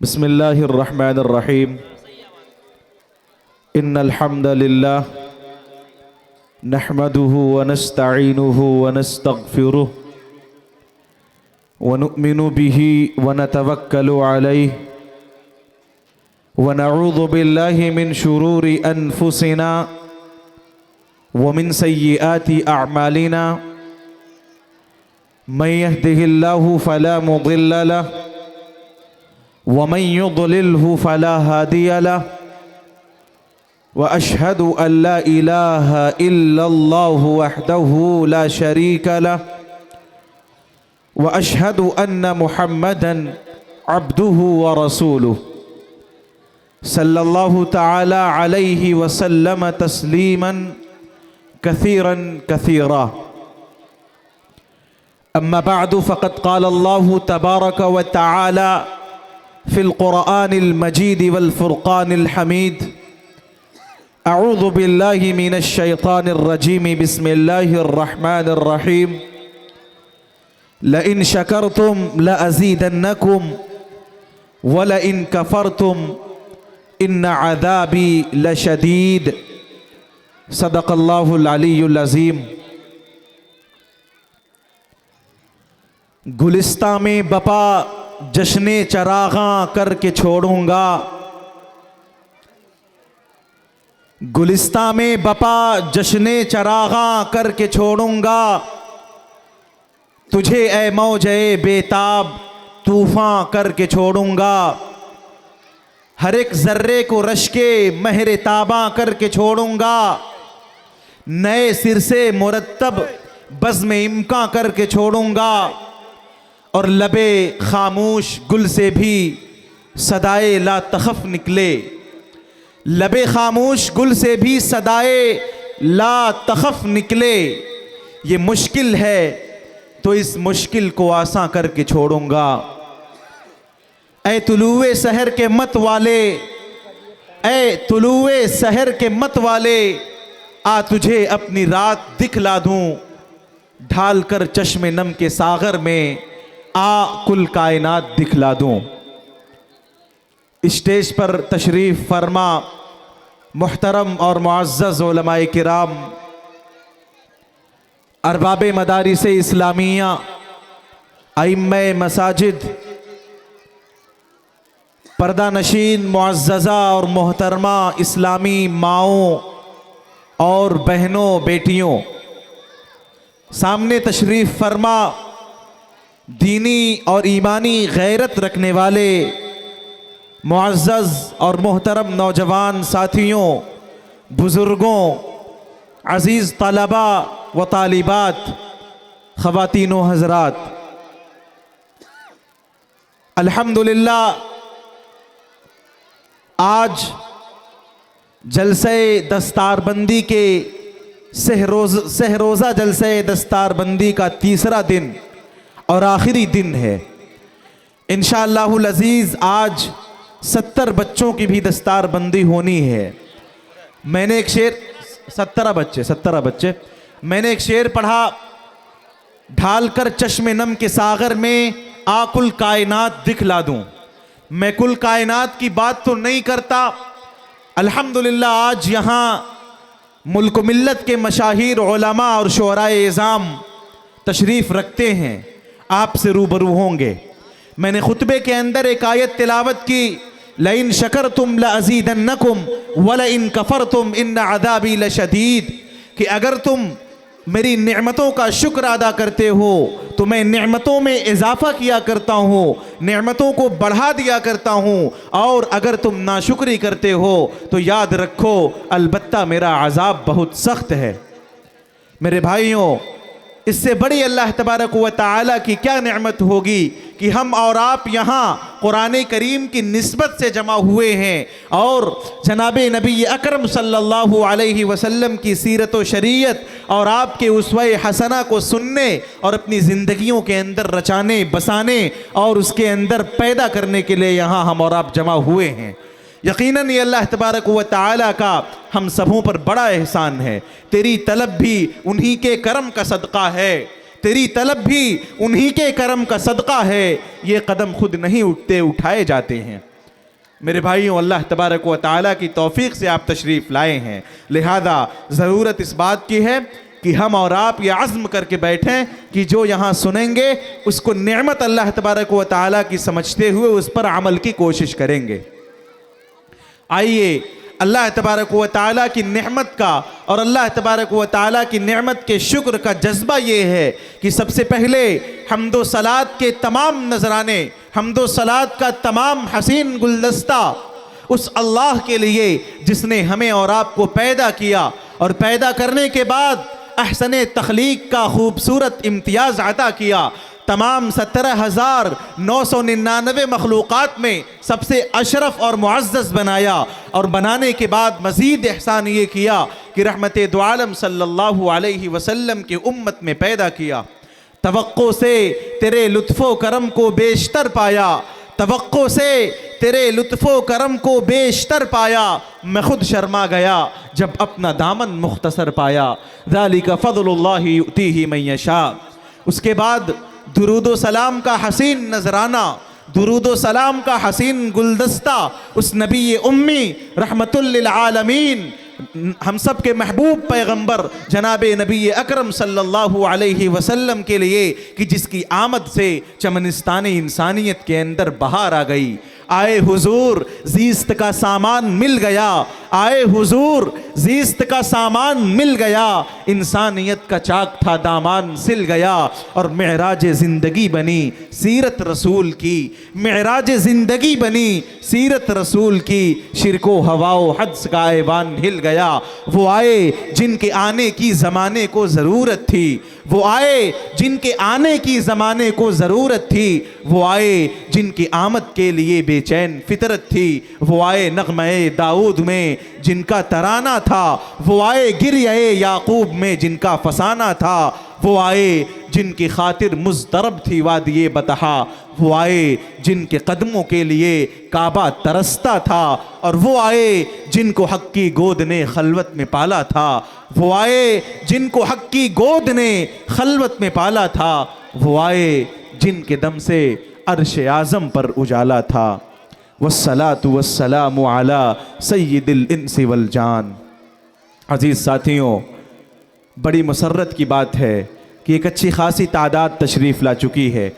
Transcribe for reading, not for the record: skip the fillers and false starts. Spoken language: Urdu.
بسم اللہ الرحمن الرحیم ان الحمد للہ نحمده ونستعینه ونستغفره ونؤمن به ونتوکل علیہ ونعوذ باللہ من شرور انفسنا ومن سیئات اعمالنا من يهده الله فلا مضل له ومن يضلله فلا هادي له وأشهد أن لا إله إلا الله وحده لا شريك له وأشهد أن محمدا عبده ورسوله صلى الله تعالى عليه وسلم تسليما كثيرا كثيرا. أما بعد فقد قال الله تبارك وتعالى في القرآن المجيد والفرقان الحميد أعوذ بالله من الشيطان الرجيم بسم الله الرحمن الرحيم لئن شكرتم لأزيدنكم ولئن كفرتم إن عذابي لشديد. صدق الله العلي العظيم. گلستاں میں بپا جشن چراغاں کر کے چھوڑوں گا، گلستاں میں بپا جشن چراغاں کر کے چھوڑوں گا، تجھے اے موجے بیتاب طوفاں کر کے چھوڑوں گا، ہر ایک ذرے کو رشکے مہر تاباں کر کے چھوڑوں گا، نئے سر سے مرتب بزم امکاں کر کے چھوڑوں گا، اور لبے خاموش گل سے بھی صدائے لا تخف نکلے، لبے خاموش گل سے بھی صدائے لا تخف نکلے. یہ مشکل ہے تو اس مشکل کو آساں کر کے چھوڑوں گا. اے طلوع سحر کے مت والے، اے طلوع سحر کے مت والے، آ تجھے اپنی رات دکھلا دوں، ڈھال کر چشم نم کے ساغر میں آ کل کائنات دکھلا دوں. اسٹیج پر تشریف فرما محترم اور معزز علماء کرام، ارباب مدارس اسلامیہ، ائمہ مساجد، پردہ نشین معززہ اور محترمہ اسلامی ماؤں اور بہنوں بیٹیوں، سامنے تشریف فرما دینی اور ایمانی غیرت رکھنے والے معزز اور محترم نوجوان ساتھیوں، بزرگوں، عزیز طلباء و طالبات، خواتین و حضرات، الحمدللہ آج جلسہ دستار بندی کے سہ روزہ جلسہ دستار بندی کا تیسرا دن اور آخری دن ہے. انشاءاللہ العزیز آج 70 بچوں کی بھی دستار بندی ہونی ہے. میں نے ایک شعر 17 بچے میں نے ایک شعر پڑھا، ڈھال کر چشم نم کے ساغر میں آ کل کائنات دکھلا دوں. میں کل کائنات کی بات تو نہیں کرتا، الحمدللہ آج یہاں ملک و ملت کے مشاہیر علماء اور شعراء اعظام تشریف رکھتے ہیں، آپ سے روبرو ہوں گے. میں نے خطبے کے اندر ایک آیت تلاوت کی، لَإِن شَكَرْتُمْ لَأَزِيدَنَّكُمْ وَلَإِن كَفَرْتُمْ إِنَّ عَذَابِي لَشَدِيد، کہ اگر تم میری نعمتوں کا شکر ادا کرتے ہو تو میں نعمتوں میں اضافہ کیا کرتا ہوں، نعمتوں کو بڑھا دیا کرتا ہوں، اور اگر تم ناشکری کرتے ہو تو یاد رکھو البتہ میرا عذاب بہت سخت ہے. میرے بھائیوں، اس سے بڑی اللہ تبارک و تعالی کی کیا نعمت ہوگی کہ ہم اور آپ یہاں قرآن کریم کی نسبت سے جمع ہوئے ہیں اور جناب نبی اکرم صلی اللہ علیہ وسلم کی سیرت و شریعت اور آپ کے اسوہ حسنہ کو سننے اور اپنی زندگیوں کے اندر رچانے بسانے اور اس کے اندر پیدا کرنے کے لیے یہاں ہم اور آپ جمع ہوئے ہیں. یقیناً یہ اللہ تبارک و تعالی کا ہم سبوں پر بڑا احسان ہے. تیری طلب بھی انہی کے کرم کا صدقہ ہے، تیری طلب بھی انہی کے کرم کا صدقہ ہے، یہ قدم خود نہیں اٹھتے اٹھائے جاتے ہیں۔ میرے بھائیوں، اللہ تبارک و تعالیٰ کی توفیق سے آپ تشریف لائے ہیں، لہذا ضرورت اس بات کی ہے کہ ہم اور آپ یہ عزم کر کے بیٹھیں کہ جو یہاں سنیں گے اس کو نعمت اللہ تبارک و تعالیٰ کی سمجھتے ہوئے اس پر عمل کی کوشش کریں گے۔ آئیے اللہ تبارک و تعالیٰ کی نعمت کا اور اللہ تبارک و تعالیٰ کی نعمت کے شکر کا جذبہ یہ ہے کہ سب سے پہلے حمد و صلات کے تمام نذرانے، حمد و صلات کا تمام حسین گلدستہ اس اللہ کے لیے جس نے ہمیں اور آپ کو پیدا کیا، اور پیدا کرنے کے بعد احسن تخلیق کا خوبصورت امتیاز عطا کیا، تمام 17,999 مخلوقات میں سب سے اشرف اور معزز بنایا، اور بنانے کے بعد مزید احسان یہ کیا کہ رحمت دو عالم صلی اللہ علیہ وسلم کی امت میں پیدا کیا۔ توقع سے تیرے لطف و کرم کو بیشتر پایا، توقع سے تیرے لطف و کرم کو بیشتر پایا، میں خود شرما گیا جب اپنا دامن مختصر پایا، ذالک فضل اللہ یؤتیہ من یشاء۔ اس کے بعد درود و سلام کا حسین نذرانہ، درود و سلام کا حسین گلدستہ اس نبی امی رحمت للعالمین، ہم سب کے محبوب پیغمبر جناب نبی اکرم صلی اللہ علیہ وسلم کے لیے کہ جس کی آمد سے چمنستان انسانیت کے اندر بہار آ گئی۔ آئے حضور زیست کا سامان مل گیا، آئے حضور زیست کا سامان مل گیا، انسانیت کا چاک تھا دامان سل گیا، اور معراج زندگی بنی سیرت رسول کی، معراج زندگی بنی سیرت رسول کی، شرک و ہوا و حدس کا ایوان ہل گیا۔ وہ آئے جن کے آنے کی زمانے کو ضرورت تھی، وہ آئے جن کے آنے کی زمانے کو ضرورت تھی، وہ آئے جن کی آمد کے لیے بے چین فطرت تھی، وہ آئے نغمہ داؤد میں جن کا ترانہ تھا، وہ آئے گریہ یعقوب میں جن کا فسانہ تھا، وہ آئے جن کی خاطر مضطرب تھی وادی بطحا، وہ آئے جن کے قدموں کے لیے کعبہ ترستا تھا، اور وہ آئے جن کو حق کی گود نے خلوت میں پالا تھا، وہ آئے جن کو حق کی گود نے خلوت میں پالا تھا، وہ آئے جن کے دم سے عرش اعظم پر اجالا تھا۔ والصلاة والسلام علی سید الانس والجان۔ عزیز ساتھیوں، بڑی مسرت کی بات ہے کہ ایک اچھی خاصی تعداد تشریف لا چکی ہے،